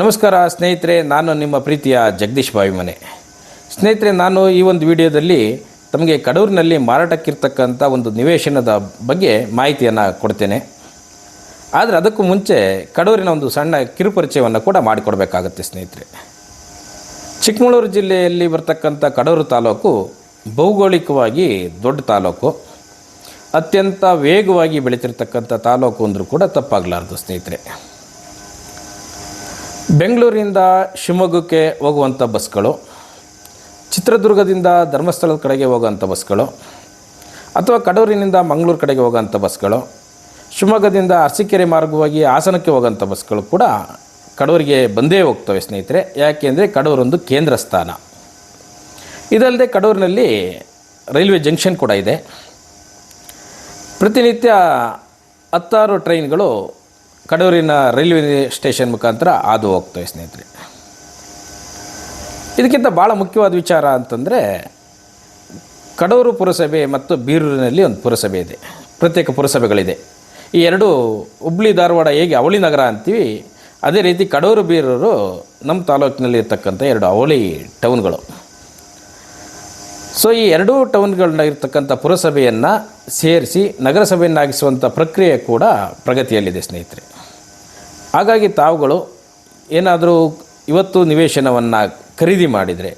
ನಮಸ್ಕಾರ ಸ್ನೇಹಿತರೆ, ನಾನು ನಿಮ್ಮ ಪ್ರೀತಿಯ ಜಗದೀಶ್ ಬಾವಿಮನೆ. ಸ್ನೇಹಿತರೆ, ನಾನು ಈ ಒಂದು ವಿಡಿಯೋದಲ್ಲಿ ತಮಗೆ ಕಡೂರಿನಲ್ಲಿ ಮಾರಾಟಕ್ಕಿರ್ತಕ್ಕಂಥ ಒಂದು ನಿವೇಶನದ ಬಗ್ಗೆ ಮಾಹಿತಿಯನ್ನು ಕೊಡ್ತೇನೆ. ಆದರೆ ಅದಕ್ಕೂ ಮುಂಚೆ ಕಡೂರಿನ ಒಂದು ಸಣ್ಣ ಕಿರುಪರಿಚಯವನ್ನು ಕೂಡ ಮಾಡಿಕೊಡಬೇಕಾಗುತ್ತೆ. ಸ್ನೇಹಿತರೆ, ಚಿಕ್ಕಮಗಳೂರು ಜಿಲ್ಲೆಯಲ್ಲಿ ಬರ್ತಕ್ಕಂಥ ಕಡೂರು ತಾಲೂಕು ಭೌಗೋಳಿಕವಾಗಿ ದೊಡ್ಡ ತಾಲೂಕು, ಅತ್ಯಂತ ವೇಗವಾಗಿ ಬೆಳೀತಿರ್ತಕ್ಕಂಥ ತಾಲೂಕು ಅಂದರೂ ಕೂಡ ತಪ್ಪಾಗಲಾರದು. ಸ್ನೇಹಿತರೆ, ಬೆಂಗಳೂರಿನಿಂದ ಶಿವಮೊಗ್ಗಕ್ಕೆ ಹೋಗುವಂಥ ಬಸ್ಗಳು, ಚಿತ್ರದುರ್ಗದಿಂದ ಧರ್ಮಸ್ಥಳದ ಕಡೆಗೆ ಹೋಗುವಂಥ ಬಸ್ಗಳು, ಅಥವಾ ಕಡೂರಿನಿಂದ ಮಂಗಳೂರು ಕಡೆಗೆ ಹೋಗುವಂಥ ಬಸ್ಗಳು, ಶಿವಮೊಗ್ಗದಿಂದ ಅರಸೀಕೆರೆ ಮಾರ್ಗವಾಗಿ ಹಾಸನಕ್ಕೆ ಹೋಗುವಂಥ ಬಸ್ಗಳು ಕೂಡ ಕಡೂರಿಗೆ ಬಂದೇ ಹೋಗ್ತವೆ. ಸ್ನೇಹಿತರೆ, ಯಾಕೆಂದರೆ ಕಡೂರೊಂದು ಕೇಂದ್ರ ಸ್ಥಾನ. ಇದಲ್ಲದೆ ಕಡೂರಿನಲ್ಲಿ ರೈಲ್ವೆ ಜಂಕ್ಷನ್ ಕೂಡ ಇದೆ. ಪ್ರತಿನಿತ್ಯ 16 ಟ್ರೈನ್ಗಳು ಕಡೂರಿನ ರೈಲ್ವೆ ಸ್ಟೇಷನ್ ಮುಖಾಂತರ ಹಾದು ಹೋಗ್ತವೆ. ಸ್ನೇಹಿತರೆ, ಇದಕ್ಕಿಂತ ಭಾಳ ಮುಖ್ಯವಾದ ವಿಚಾರ ಅಂತಂದರೆ, ಕಡೂರು ಪುರಸಭೆ ಮತ್ತು ಬೀರೂರಿನಲ್ಲಿ ಒಂದು ಪುರಸಭೆ ಇದೆ, ಪ್ರತ್ಯೇಕ ಪುರಸಭೆಗಳಿದೆ. ಈ ಎರಡು ಹುಬ್ಳಿ ಧಾರವಾಡ ಹೇಗೆ ಅವಳಿ ನಗರ ಅಂತೀವಿ, ಅದೇ ರೀತಿ ಕಡೂರು ಬೀರೂರು ನಮ್ಮ ತಾಲೂಕಿನಲ್ಲಿ ಇರ್ತಕ್ಕಂಥ ಎರಡು ಅವಳಿ ಟೌನ್ಗಳು. ಸೊ ಈ ಎರಡೂ ಟೌನ್ಗಳನ್ನ ಇರ್ತಕ್ಕಂಥ ಪುರಸಭೆಯನ್ನು ಸೇರಿಸಿ ನಗರಸಭೆಯನ್ನಾಗಿಸುವಂಥ ಪ್ರಕ್ರಿಯೆ ಕೂಡ ಪ್ರಗತಿಯಲ್ಲಿದೆ. ಸ್ನೇಹಿತರೆ, ಹಾಗಾಗಿ ತಾವುಗಳು ಏನಾದರೂ ಇವತ್ತು ನಿವೇಶನವನ್ನು ಖರೀದಿ ಮಾಡಿದರೆ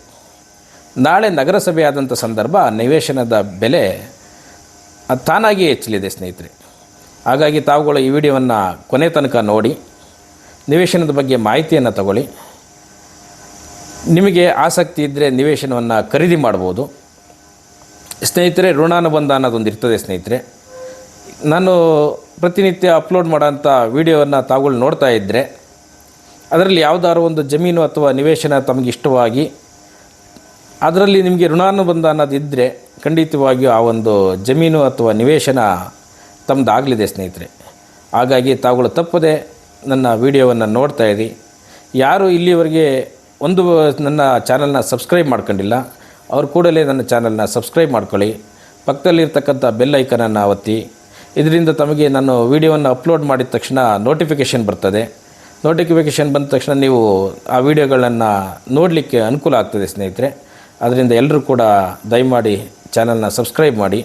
ನಾಳೆ ನಗರಸಭೆ ಆದಂಥ ಸಂದರ್ಭ ನಿವೇಶನದ ಬೆಲೆ ತಾನಾಗಿಯೇ ಹೆಚ್ಚಲಿದೆ. ಸ್ನೇಹಿತರೆ, ಹಾಗಾಗಿ ತಾವುಗಳು ಈ ವಿಡಿಯೋವನ್ನು ಕೊನೆ ತನಕ ನೋಡಿ ನಿವೇಶನದ ಬಗ್ಗೆ ಮಾಹಿತಿಯನ್ನು ತಗೊಳ್ಳಿ. ನಿಮಗೆ ಆಸಕ್ತಿ ಇದ್ದರೆ ನಿವೇಶನವನ್ನು ಖರೀದಿ ಮಾಡ್ಬೋದು. ಸ್ನೇಹಿತರೆ, ಋಣಾನುಬಂಧ ಅನ್ನೋದೊಂದು ಇರ್ತದೆ. ಸ್ನೇಹಿತರೆ, ನಾನು ಪ್ರತಿನಿತ್ಯ ಅಪ್ಲೋಡ್ ಮಾಡೋಂಥ ವಿಡಿಯೋವನ್ನು ತಾವುಗಳು ನೋಡ್ತಾ ಇದ್ದರೆ ಅದರಲ್ಲಿ ಯಾವುದಾದ್ರು ಒಂದು ಜಮೀನು ಅಥವಾ ನಿವೇಶನ ತಮಗೆ ಇಷ್ಟವಾಗಿ ಅದರಲ್ಲಿ ನಿಮಗೆ ಋಣಾನುಬಂಧ ಅನ್ನೋದಿದ್ದರೆ ಖಂಡಿತವಾಗಿಯೂ ಆ ಒಂದು ಜಮೀನು ಅಥವಾ ನಿವೇಶನ ತಮ್ಮದಾಗಲಿದೆ. ಸ್ನೇಹಿತರೆ, ಹಾಗಾಗಿ ತಾವುಗಳು ತಪ್ಪದೆ ನನ್ನ ವಿಡಿಯೋವನ್ನು ನೋಡ್ತಾ ಇರಿ. ಯಾರು ಇಲ್ಲಿವರೆಗೆ ನನ್ನ ಚಾನಲ್ನ ಸಬ್ಸ್ಕ್ರೈಬ್ ಮಾಡ್ಕೊಂಡಿಲ್ಲ ಅವ್ರು ಕೂಡಲೇ ನನ್ನ ಚಾನಲ್ನ ಸಬ್ಸ್ಕ್ರೈಬ್ ಮಾಡ್ಕೊಳ್ಳಿ. ಪಕ್ಕದಲ್ಲಿರ್ತಕ್ಕಂಥ ಬೆಲ್ ಐಕನನ್ನು ಒತ್ತಿ. ಇದರಿಂದ ತಮಗೆ ನಾನು ವಿಡಿಯೋವನ್ನು ಅಪ್ಲೋಡ್ ಮಾಡಿದ ತಕ್ಷಣ ನೋಟಿಫಿಕೇಷನ್ ಬರ್ತದೆ. ನೋಟಿಫಿಕೇಷನ್ ಬಂದ ತಕ್ಷಣ ನೀವು ಆ ವಿಡಿಯೋಗಳನ್ನು ನೋಡಲಿಕ್ಕೆ ಅನುಕೂಲ ಆಗ್ತದೆ. ಸ್ನೇಹಿತರೆ, ಅದರಿಂದ ಎಲ್ಲರೂ ಕೂಡ ದಯಮಾಡಿ ಚಾನಲ್ನ ಸಬ್ಸ್ಕ್ರೈಬ್ ಮಾಡಿ.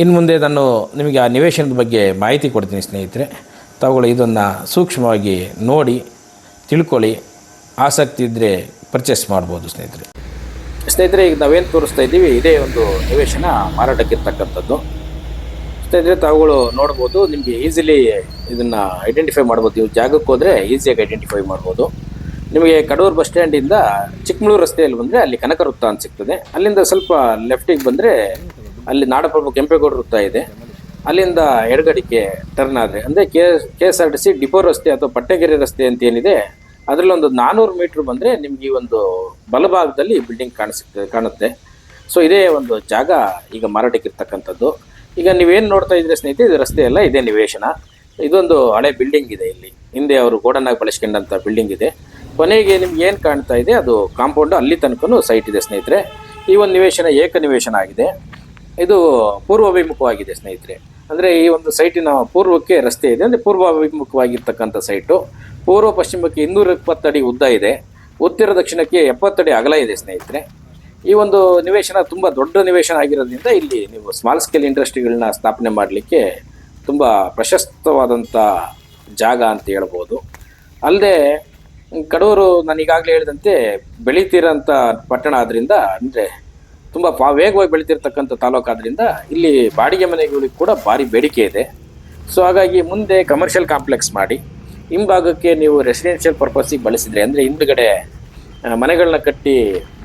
ಇನ್ನು ಮುಂದೆ ನಾನು ನಿಮಗೆ ಆ ನಿವೇಶನದ ಬಗ್ಗೆ ಮಾಹಿತಿ ಕೊಡ್ತೀನಿ. ಸ್ನೇಹಿತರೆ, ತಾವುಗಳು ಇದನ್ನು ಸೂಕ್ಷ್ಮವಾಗಿ ನೋಡಿ ತಿಳ್ಕೊಳ್ಳಿ. ಆಸಕ್ತಿ ಇದ್ದರೆ ಪರ್ಚೇಸ್ ಮಾಡ್ಬೋದು. ಸ್ನೇಹಿತರೆ, ಈಗ ನಾವೇನು ತೋರಿಸ್ತಾ ಇದ್ದೀವಿ ಇದೇ ಒಂದು ನಿವೇಶನ ಮಾರಾಟಕ್ಕಿರ್ತಕ್ಕಂಥದ್ದು. ಸ್ನೇಹಿತರೆ, ತಾವುಗಳು ನೋಡ್ಬೋದು, ನಿಮಗೆ ಈಸಿಲಿ ಇದನ್ನು ಐಡೆಂಟಿಫೈ ಮಾಡ್ಬೋದು. ನೀವು ಜಾಗಕ್ಕೆ ಹೋದರೆ ಈಸಿಯಾಗಿ ಐಡೆಂಟಿಫೈ ಮಾಡ್ಬೋದು. ನಿಮಗೆ ಕಡೂರು ಬಸ್ ಸ್ಟ್ಯಾಂಡಿಂದ ಚಿಕ್ಕಮಗಳೂರು ರಸ್ತೆಯಲ್ಲಿ ಬಂದರೆ ಅಲ್ಲಿ ಕನಕ ವೃತ್ತ ಅಂತ ಸಿಗ್ತದೆ. ಅಲ್ಲಿಂದ ಸ್ವಲ್ಪ ಲೆಫ್ಟಿಗೆ ಬಂದರೆ ಅಲ್ಲಿ ನಾಡಪ್ರಭು ಕೆಂಪೇಗೌಡ ವೃತ್ತ ಇದೆ. ಅಲ್ಲಿಂದ ಎಡಗಡಿಗೆ ಟರ್ನ್ ಆದರೆ ಅಂದರೆ KSRTC ಡಿಪೋ ರಸ್ತೆ ಅಥವಾ ಪಟ್ಟೆಗೆರೆ ರಸ್ತೆ ಅಂತ ಏನಿದೆ ಅದರಲ್ಲಿ ಒಂದು 400 ಮೀಟ್ರ್ ಬಂದರೆ ನಿಮಗೆ ಈ ಒಂದು ಬಲಭಾಗದಲ್ಲಿ ಬಿಲ್ಡಿಂಗ್ ಕಾಣುತ್ತೆ. ಸೊ ಇದೇ ಒಂದು ಜಾಗ ಈಗ ಮಾರಾಟಕ್ಕಿರ್ತಕ್ಕಂಥದ್ದು. ಈಗ ನೀವೇನು ನೋಡ್ತಾ ಇದ್ರೆ ಸ್ನೇಹಿತರೆ, ಇದು ರಸ್ತೆ ಅಲ್ಲ, ಇದೇ ನಿವೇಶನ. ಇದೊಂದು ಹಳೆ ಬಿಲ್ಡಿಂಗ್ ಇದೆ. ಇಲ್ಲಿ ಹಿಂದೆ ಅವರು ಗೋಡನ್ನಾಗಿ ಬಳಸ್ಕೊಂಡಂಥ ಬಿಲ್ಡಿಂಗ್ ಇದೆ. ಕೊನೆಗೆ ನಿಮ್ಗೆ ಏನು ಕಾಣ್ತಾ ಇದೆ ಅದು ಕಾಂಪೌಂಡು, ಅಲ್ಲಿ ತನಕನೂ ಸೈಟ್ ಇದೆ. ಸ್ನೇಹಿತರೆ, ಈ ಒಂದು ನಿವೇಶನ ಏಕ ನಿವೇಶನ ಆಗಿದೆ. ಇದು ಪೂರ್ವಾಭಿಮುಖವಾಗಿದೆ. ಸ್ನೇಹಿತರೆ, ಅಂದರೆ ಈ ಒಂದು ಸೈಟಿನ ಪೂರ್ವಕ್ಕೆ ರಸ್ತೆ ಇದೆ, ಅಂದರೆ ಪೂರ್ವಾಭಿಮುಖವಾಗಿರ್ತಕ್ಕಂಥ ಸೈಟು. ಪೂರ್ವ ಪಶ್ಚಿಮಕ್ಕೆ 220 ಅಡಿ ಉದ್ದ ಇದೆ, ಉತ್ತರ ದಕ್ಷಿಣಕ್ಕೆ 70 ಅಡಿ ಅಗಲ ಇದೆ. ಸ್ನೇಹಿತರೆ, ಈ ಒಂದು ನಿವೇಶನ ತುಂಬ ದೊಡ್ಡ ನಿವೇಶನ ಆಗಿರೋದ್ರಿಂದ ಇಲ್ಲಿ ನೀವು ಸ್ಮಾಲ್ ಸ್ಕೇಲ್ ಇಂಡಸ್ಟ್ರಿಗಳನ್ನ ಸ್ಥಾಪನೆ ಮಾಡಲಿಕ್ಕೆ ತುಂಬ ಪ್ರಶಸ್ತವಾದಂಥ ಜಾಗ ಅಂತ ಹೇಳ್ಬೋದು. ಅಲ್ಲದೆ ಕಡೂರು ನಾನು ಈಗಾಗಲೇ ಹೇಳಿದಂತೆ ಬೆಳೀತಿರೋಂಥ ಪಟ್ಟಣ ಆದ್ದರಿಂದ, ಅಂದರೆ ತುಂಬ ವೇಗವಾಗಿ ಬೆಳೀತಿರ್ತಕ್ಕಂಥ ತಾಲೂಕು ಆದ್ದರಿಂದ ಇಲ್ಲಿ ಬಾಡಿಗೆ ಮನೆಗಳಿಗೆ ಕೂಡ ಭಾರಿ ಬೇಡಿಕೆ ಇದೆ. ಸೊ ಹಾಗಾಗಿ ಮುಂದೆ ಕಮರ್ಷಿಯಲ್ ಕಾಂಪ್ಲೆಕ್ಸ್ ಮಾಡಿ ಹಿಂಭಾಗಕ್ಕೆ ನೀವು ರೆಸಿಡೆನ್ಷಿಯಲ್ ಪರ್ಪಸ್ಸಿಗೆ ಬಳಸಿದರೆ, ಅಂದರೆ ಹಿಂದುಗಡೆ ಮನೆಗಳನ್ನ ಕಟ್ಟಿ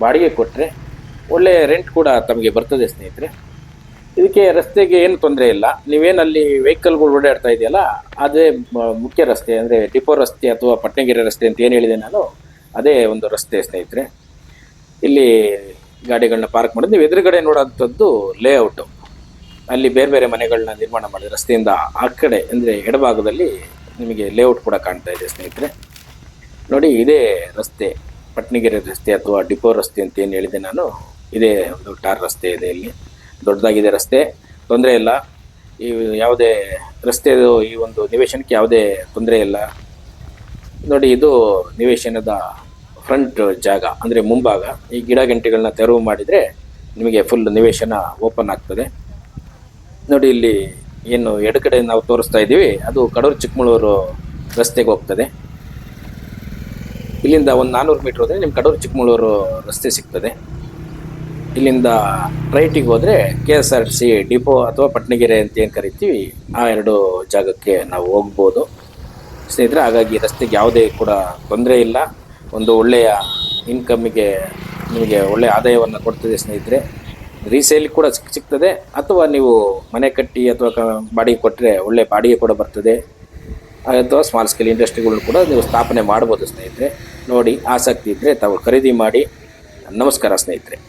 ಬಾಡಿಗೆ ಕೊಟ್ಟರೆ ಒಳ್ಳೆ ರೆಂಟ್ ಕೂಡ ತಮಗೆ ಬರ್ತದೆ. ಸ್ನೇಹಿತರೆ, ಇದಕ್ಕೆ ರಸ್ತೆಗೆ ಏನು ತೊಂದರೆ ಇಲ್ಲ. ನೀವೇನಲ್ಲಿ ವೆಹಿಕಲ್ಗಳು ಓಡಾಡ್ತಾ ಇದೆಯಲ್ಲ ಅದೇ ಮುಖ್ಯ ರಸ್ತೆ, ಅಂದರೆ ಡಿಪೋ ರಸ್ತೆ ಅಥವಾ ಪಟ್ಟಣಗೆರೆ ರಸ್ತೆ ಅಂತ ಏನು ಹೇಳಿದೆ ನಾನು, ಅದೇ ಒಂದು ರಸ್ತೆ. ಸ್ನೇಹಿತರೆ, ಇಲ್ಲಿ ಗಾಡಿಗಳನ್ನ ಪಾರ್ಕ್ ಮಾಡೋದು. ನೀವು ಎದುರುಗಡೆ ನೋಡೋಂಥದ್ದು ಲೇಔಟು, ಅಲ್ಲಿ ಬೇರೆ ಬೇರೆ ಮನೆಗಳನ್ನ ನಿರ್ಮಾಣ ಮಾಡಿದ ರಸ್ತೆಯಿಂದ ಆ ಕಡೆ ಅಂದರೆ ಎಡಭಾಗದಲ್ಲಿ ನಿಮಗೆ ಲೇಔಟ್ ಕೂಡ ಕಾಣ್ತಾ ಇದೆ. ಸ್ನೇಹಿತರೆ ನೋಡಿ, ಇದೇ ರಸ್ತೆ ಪಟ್ಟಣಗೆರೆ ರಸ್ತೆ ಅಥವಾ ಡಿಪೋ ರಸ್ತೆ ಅಂತ ಏನು ಹೇಳಿದೆ ನಾನು, ಇದೇ ಒಂದು ಟಾರ್ ರಸ್ತೆ ಇದೆ. ಇಲ್ಲಿ ದೊಡ್ಡದಾಗಿದೆ ರಸ್ತೆ, ತೊಂದರೆ ಇಲ್ಲ. ಈ ಯಾವುದೇ ರಸ್ತೆದು ಈ ಒಂದು ನಿವೇಶನಕ್ಕೆ ಯಾವುದೇ ತೊಂದರೆ ಇಲ್ಲ. ನೋಡಿ, ಇದು ನಿವೇಶನದ ಫ್ರಂಟ್ ಜಾಗ, ಅಂದರೆ ಮುಂಭಾಗ. ಈ ಗಿಡ ಗಂಟೆಗಳನ್ನ ತೆರವು ಮಾಡಿದರೆ ನಿಮಗೆ ಫುಲ್ ನಿವೇಶನ ಓಪನ್ ಆಗ್ತದೆ. ನೋಡಿ, ಇಲ್ಲಿ ಏನು ಎಡಗಡೆ ನಾವು ತೋರಿಸ್ತಾ ಇದ್ದೀವಿ ಅದು ಕಡೂರು ಚಿಕ್ಕಮಗಳೂರು ರಸ್ತೆಗೆ ಹೋಗ್ತದೆ. ಇಲ್ಲಿಂದ ಒಂದು 400 ಮೀಟ್ರ್ ಹೋದರೆ ನಿಮ್ಮ ಕಡೂರು ಚಿಕ್ಕಮಗಳೂರು ರಸ್ತೆ ಸಿಗ್ತದೆ. ಇಲ್ಲಿಂದ ರೈಟಿಗೆ ಹೋದರೆ KSRTC ಡಿಪೋ ಅಥವಾ ಪಟ್ನಗೆರೆ ಅಂತ ಏನು ಕರಿತೀವಿ ಆ 2 ಜಾಗಕ್ಕೆ ನಾವು ಹೋಗ್ಬೋದು ಸ್ನೇಹಿತರೆ. ಹಾಗಾಗಿ ರಸ್ತೆಗೆ ಯಾವುದೇ ಕೂಡ ತೊಂದರೆ ಇಲ್ಲ. ಒಂದು ಒಳ್ಳೆಯ ಇನ್ಕಮ್ಮಿಗೆ ನಿಮಗೆ ಒಳ್ಳೆಯ ಆದಾಯವನ್ನು ಕೊಡ್ತದೆ ಸ್ನೇಹಿತರೆ. ರೀಸೇಲ್ ಕೂಡ ಸಿಗ್ತದೆ, ಅಥವಾ ನೀವು ಮನೆ ಕಟ್ಟಿ ಅಥವಾ ಬಾಡಿಗೆ ಕೊಟ್ಟರೆ ಒಳ್ಳೆ ಬಾಡಿಗೆ ಕೂಡ ಬರ್ತದೆ, ಅಥವಾ ಸ್ಮಾಲ್ ಸ್ಕೇಲ್ ಇಂಡಸ್ಟ್ರಿಗಳು ಕೂಡ ನೀವು ಸ್ಥಾಪನೆ ಮಾಡ್ಬೋದು ಸ್ನೇಹಿತರೆ. ನೋಡಿ, ಆಸಕ್ತಿ ಇದ್ದರೆ ತಾವು ಖರೀದಿ ಮಾಡಿ. ನಮಸ್ಕಾರ ಸ್ನೇಹಿತರೆ.